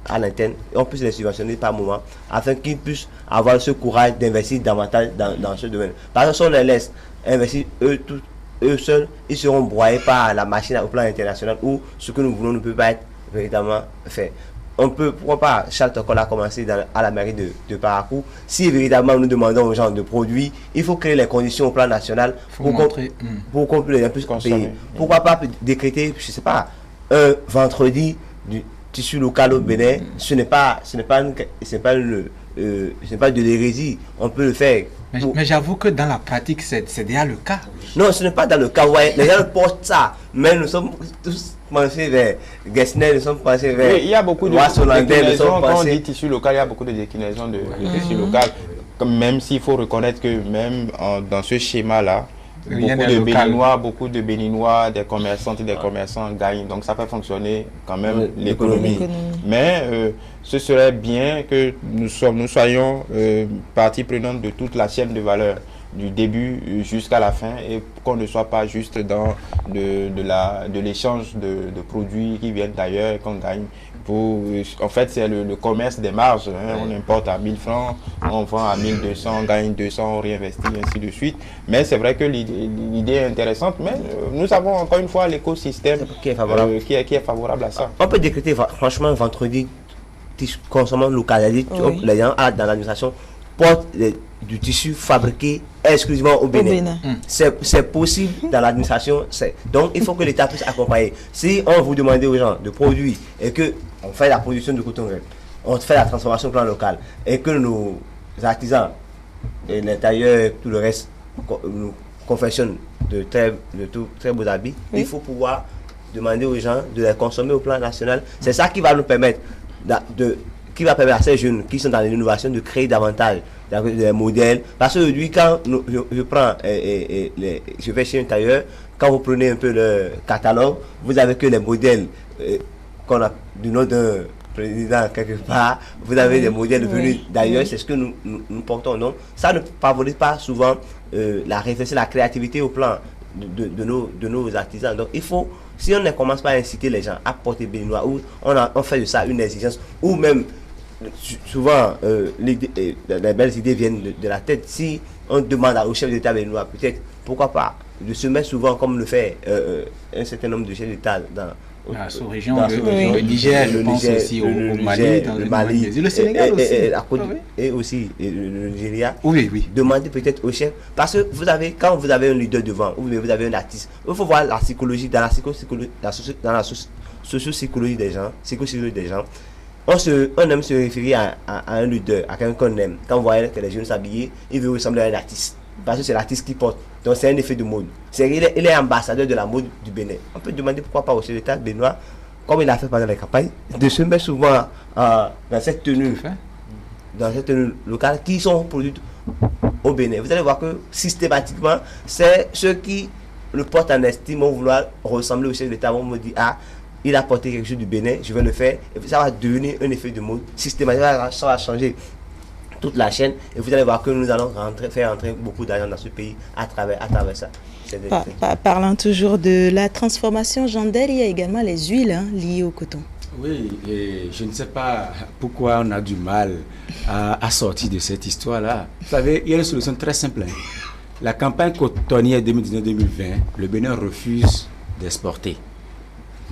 à l'interne, et on puisse les subventionner par moment afin qu'ils puissent avoir ce courage d'investir davantage dans ce domaine. Parce que si on les laisse investir eux seuls, ils seront broyés par la machine au plan international où ce que nous voulons ne peut pas être véritablement fait. On peut, pourquoi pas, Charles Tokol a commencé à la mairie de Parakou. Si véritablement nous demandons aux gens de produits, il faut créer les conditions au plan national pour qu'on puisse payer. Pourquoi pas décréter, je ne sais pas, un vendredi du tissu local au Bénin, ce n'est pas de l'hérésie, on peut le faire. Mais j'avoue que dans la pratique, c'est déjà le cas. Non, ce n'est pas dans le cas. Ouais, les gens portent ça, mais nous sommes tous pensés vers Gessner, nous sommes pensés vers. Oui, il y a beaucoup de déclinaisons. Quand on dit tissu local, il y a beaucoup de déclinaisons de tissu local. Même s'il faut reconnaître que même dans ce schéma-là, beaucoup de Béninois, des commerçantes et des commerçants gagnent. Donc ça fait fonctionner quand même l'économie. Mais ce serait bien que nous soyons partie prenante de toute la chaîne de valeur, du début jusqu'à la fin, et qu'on ne soit pas juste dans de l'échange de produits qui viennent d'ailleurs et qu'on gagne. En fait, c'est le commerce des marges. On importe à 1000 francs, on vend à 1200, on gagne 200, on réinvestit, ainsi de suite. Mais c'est vrai que l'idée est intéressante, mais nous avons encore une fois l'écosystème qui est favorable à ça. On peut décréter, franchement, vendredi, consommant local. Les gens dans l'administration portent du tissu fabriqué exclusivement au Bénin. C'est possible dans l'administration. Donc il faut que l'État puisse accompagner. Si on vous demande aux gens de produire et que on fait la production de coton, on fait la transformation au plan local et que nos artisans et les tailleurs, tout le reste, nous confectionnent de très beaux habits, il faut pouvoir demander aux gens de les consommer au plan national. C'est ça qui va nous permettre qui va permettre à ces jeunes qui sont dans l'innovation de créer davantage des modèles. Parce que aujourd'hui, quand je vais chez un tailleur, quand vous prenez un peu le catalogue, vous avez que les modèles qu'on a du nom d'un président quelque part, vous avez des modèles venus d'ailleurs, c'est ce que nous portons. Donc ça ne favorise pas souvent la réflexion, la créativité au plan de nos artisans. Donc il faut, si on ne commence pas à inciter les gens à porter béninois, ou on fait de ça une exigence, ou même souvent les belles idées viennent de la tête. Si on demande au chef d'État béninois, peut-être, pourquoi pas, de se mettre souvent comme le fait un certain nombre de chefs d'État dans la sous-région, le Niger, je pense aussi au Mali, le Mali, le Sénégal et aussi le Nigeria. Oui. Demandez peut-être au chef, parce que quand vous avez un leader devant, ou vous avez un artiste, il faut voir la psychologie, dans la socio-psychologie des gens, on aime se référer à un leader, à quelqu'un qu'on aime. Quand vous voyez que les jeunes s'habillent, ils veulent ressembler à un artiste. Parce que c'est l'artiste qui porte. Donc c'est un effet de mode. Il est ambassadeur de la mode du Bénin. On peut demander pourquoi pas au chef d'État béninois, comme il a fait pendant les campagnes, de se mettre souvent dans cette tenue locale qui sont produites au Bénin. Vous allez voir que systématiquement, c'est ceux qui le portent en estime vont vouloir ressembler au chef d'État, vont me dire, ah, il a porté quelque chose du Bénin, je vais le faire. Et ça va devenir un effet de mode systématiquement, ça va changer toute la chaîne, et vous allez voir que nous allons faire entrer beaucoup d'argent dans ce pays à travers ça. Parlant toujours de la transformation, Jandel, il y a également les huiles liées au coton. Oui, et je ne sais pas pourquoi on a du mal à sortir de cette histoire-là. Vous savez, il y a une solution très simple. La campagne cotonnière 2019-2020, le Bénin refuse d'exporter.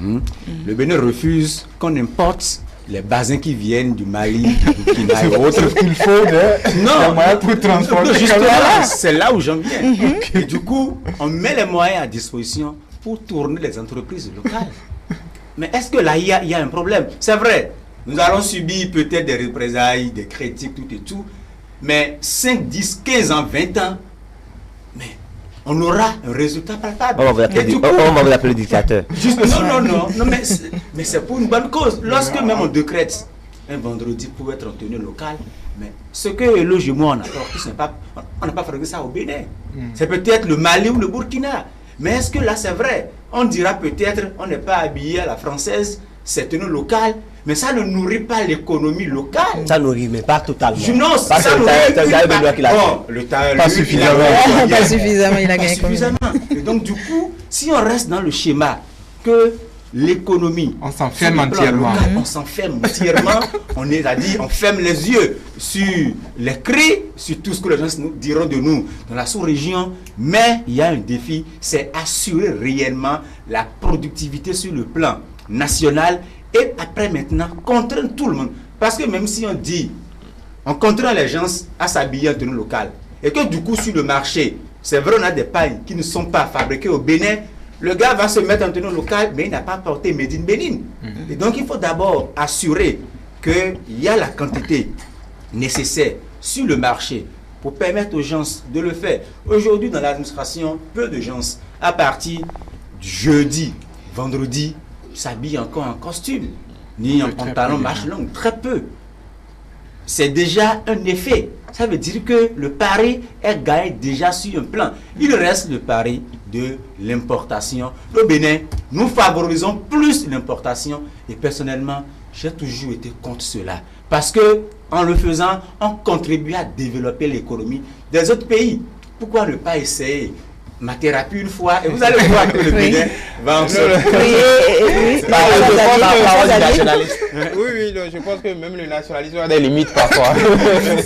Le Bénin refuse qu'on importe les basins qui viennent du Mali, du Burkina et autres. Il faut pour transformer. Justement, c'est là où j'en viens. Et du coup, on met les moyens à disposition pour tourner les entreprises locales. Mais est-ce que là, il y a un problème? C'est vrai, nous allons subir peut-être des représailles, des critiques, tout et tout. Mais 5, 10, 15 ans, 20 ans, mais on aura un résultat palpable. On va vous appeler dictateur. Non, mais c'est pour une bonne cause. Lorsque même on décrète un vendredi pour être en tenue locale, mais ce que logement on a on n'a pas fabriqué ça au Bénin. C'est peut-être le Mali ou le Burkina. Mais est-ce que là c'est vrai? On dira peut-être on n'est pas habillé à la française, c'est tenue locale, mais ça ne nourrit pas l'économie locale. Ça nourrit, mais pas totalement. Non, ça nourrit pas suffisamment. Pas suffisamment, il a gagné suffisamment. Et donc, du coup, si on reste dans le schéma que l'économie, on s'enferme entièrement. On s'enferme entièrement. On ferme les yeux sur les cris, sur tout ce que les gens nous diront de nous dans la sous-région. Mais il y a un défi, c'est assurer réellement la productivité sur le plan national et après maintenant contraindre tout le monde. Parce que même si on contraint les gens à s'habiller en tenue locale et que du coup sur le marché, c'est vrai on a des pailles qui ne sont pas fabriquées au Bénin, le gars va se mettre en tenue locale, mais il n'a pas porté Made in Bénin. Et donc, il faut d'abord assurer qu'il y a la quantité nécessaire sur le marché pour permettre aux gens de le faire. Aujourd'hui, dans l'administration, peu de gens, à partir du jeudi, vendredi, s'habillent encore en costume, ni en pantalon marche longue. Très peu. C'est déjà un effet. Ça veut dire que le pari est gagné déjà sur un plan. Il reste le pari de l'importation. Au Bénin, nous favorisons plus l'importation et personnellement, j'ai toujours été contre cela. Parce que en le faisant, on contribue à développer l'économie des autres pays. Pourquoi ne pas essayer ma thérapie une fois et vous allez voir que le Bénin va en sortir. Oui, je pense que même le nationalisme a des limites parfois.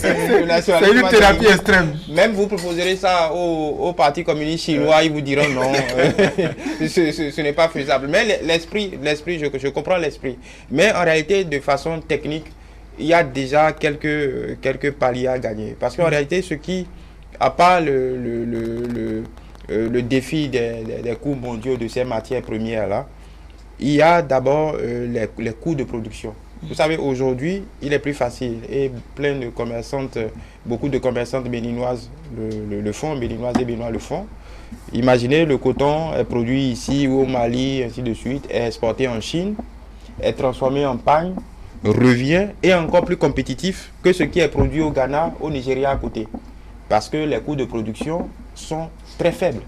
C'est une thérapie extrême. Même vous proposerez ça au Parti communiste chinois, ils vous diront non, ce n'est pas faisable. Mais l'esprit, je comprends l'esprit. Mais en réalité, de façon technique, il y a déjà quelques paliers à gagner. Parce qu'en réalité, ce qui, à part le défi des coûts mondiaux de ces matières premières-là, il y a d'abord les coûts de production. Vous savez, aujourd'hui, il est plus facile et plein de commerçantes, beaucoup de commerçantes béninoises le font, béninoises et béninois le font. Imaginez, le coton est produit ici ou au Mali, ainsi de suite, est exporté en Chine, est transformé en pagne, revient et est encore plus compétitif que ce qui est produit au Ghana, au Nigeria à côté. Parce que les coûts de production sont très faibles.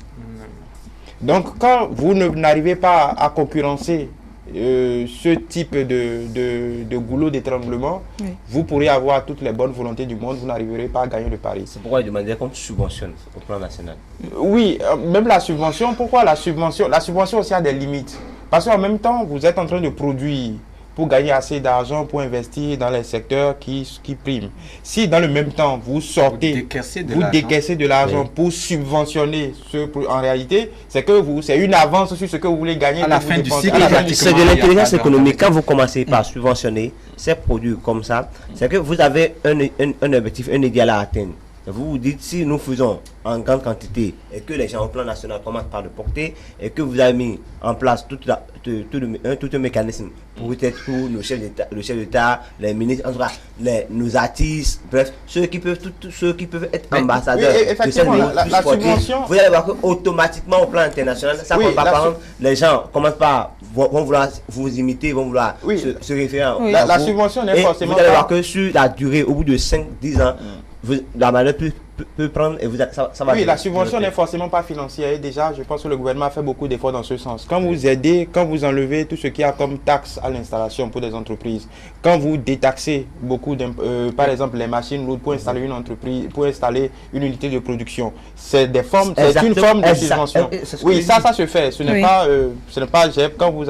Donc, quand vous n'arrivez pas à concurrencer ce type de goulot d'étranglement, vous pourrez avoir toutes les bonnes volontés du monde, vous n'arriverez pas à gagner le pari. C'est pourquoi je demandais qu'on subventionne au plan national. Oui, même la subvention. Pourquoi la subvention? La subvention aussi a des limites. Parce qu'en même temps, vous êtes en train de produire pour gagner assez d'argent pour investir dans les secteurs qui priment. Si dans le même temps, vous sortez, vous décaissez de l'argent pour subventionner en réalité, c'est une avance sur ce que vous voulez gagner. À la fin du cycle, c'est de l'intelligence économique. Quand vous commencez par subventionner ces produits comme ça, c'est que vous avez un objectif, un idéal à atteindre. Vous vous dites, si nous faisons en grande quantité et que les gens au plan national commencent par le porter et que vous avez mis en place tout un mécanisme pour être pour le chef d'État, les ministres, en tout cas, nos artistes, bref, ceux qui peuvent être ambassadeurs de cette la subvention, vous allez voir qu'automatiquement au plan international, ça commence par exemple, les gens commencent par vont vouloir vous imiter, vont vouloir se référer à la subvention n'est forcément vous allez voir que sur la durée, au bout de 5-10 ans, la manœuvre peut prendre et ça va. Oui, la subvention n'est forcément pas financière. Et déjà, je pense que le gouvernement a fait beaucoup d'efforts dans ce sens. Quand vous aidez, quand vous enlevez tout ce qu'il y a comme taxe à l'installation pour des entreprises, quand vous détaxez beaucoup, par exemple, les machines lourdes pour installer une entreprise, pour installer une unité de production, c'est une forme de subvention. Oui, ça se fait. Ce n'est pas, quand vous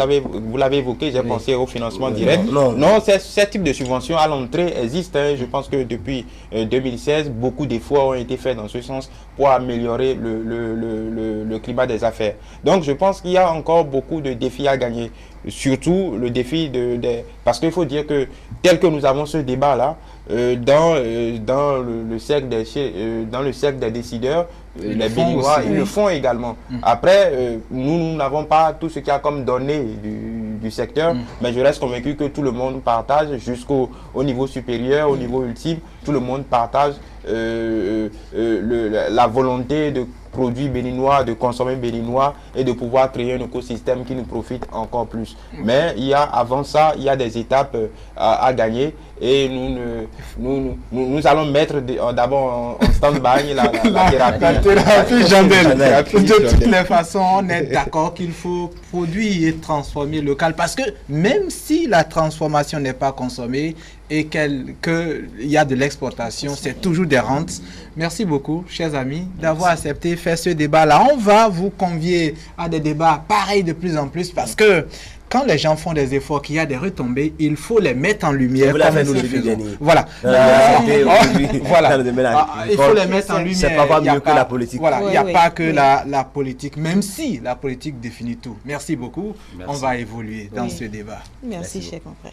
l'avez évoqué, j'ai pensé au financement direct. Non, ce type de subvention à l'entrée existe. Je pense que depuis 2016, beaucoup d'efforts ont été faits dans ce sens pour améliorer le climat des affaires. Donc je pense qu'il y a encore beaucoup de défis à gagner. Surtout le défi parce qu'il faut dire que tel que nous avons ce débat là dans le cercle des décideurs, les Béninois ils le font également. Après nous n'avons pas tout ce qu'il y a comme données du secteur, mais je reste convaincu que tout le monde partage jusqu'au niveau supérieur, au niveau ultime, tout le monde partage la volonté de produits béninois, de consommer béninois et de pouvoir créer un écosystème qui nous profite encore plus. Mais avant ça, il y a des étapes à gagner et nous allons mettre d'abord en stand-by la thérapie. La thérapie, Jean-Del. De toutes les façons, on est d'accord qu'il faut produit et transformer local, parce que même si la transformation n'est pas consommée et qu'il y a de l'exportation, c'est toujours des rentes. Merci beaucoup, chers amis, d'avoir accepté faire ce débat-là. On va vous convier à des débats pareils de plus en plus, parce que quand les gens font des efforts, qu'il y a des retombées, il faut les mettre en lumière comme nous le faisons. Voilà. Voilà. Il faut les mettre en lumière. C'est pas mieux que la politique. Voilà. Il n'y a pas que la politique, même si la politique définit tout. Merci beaucoup. Merci. On va évoluer dans ce débat. Merci, chers confrères.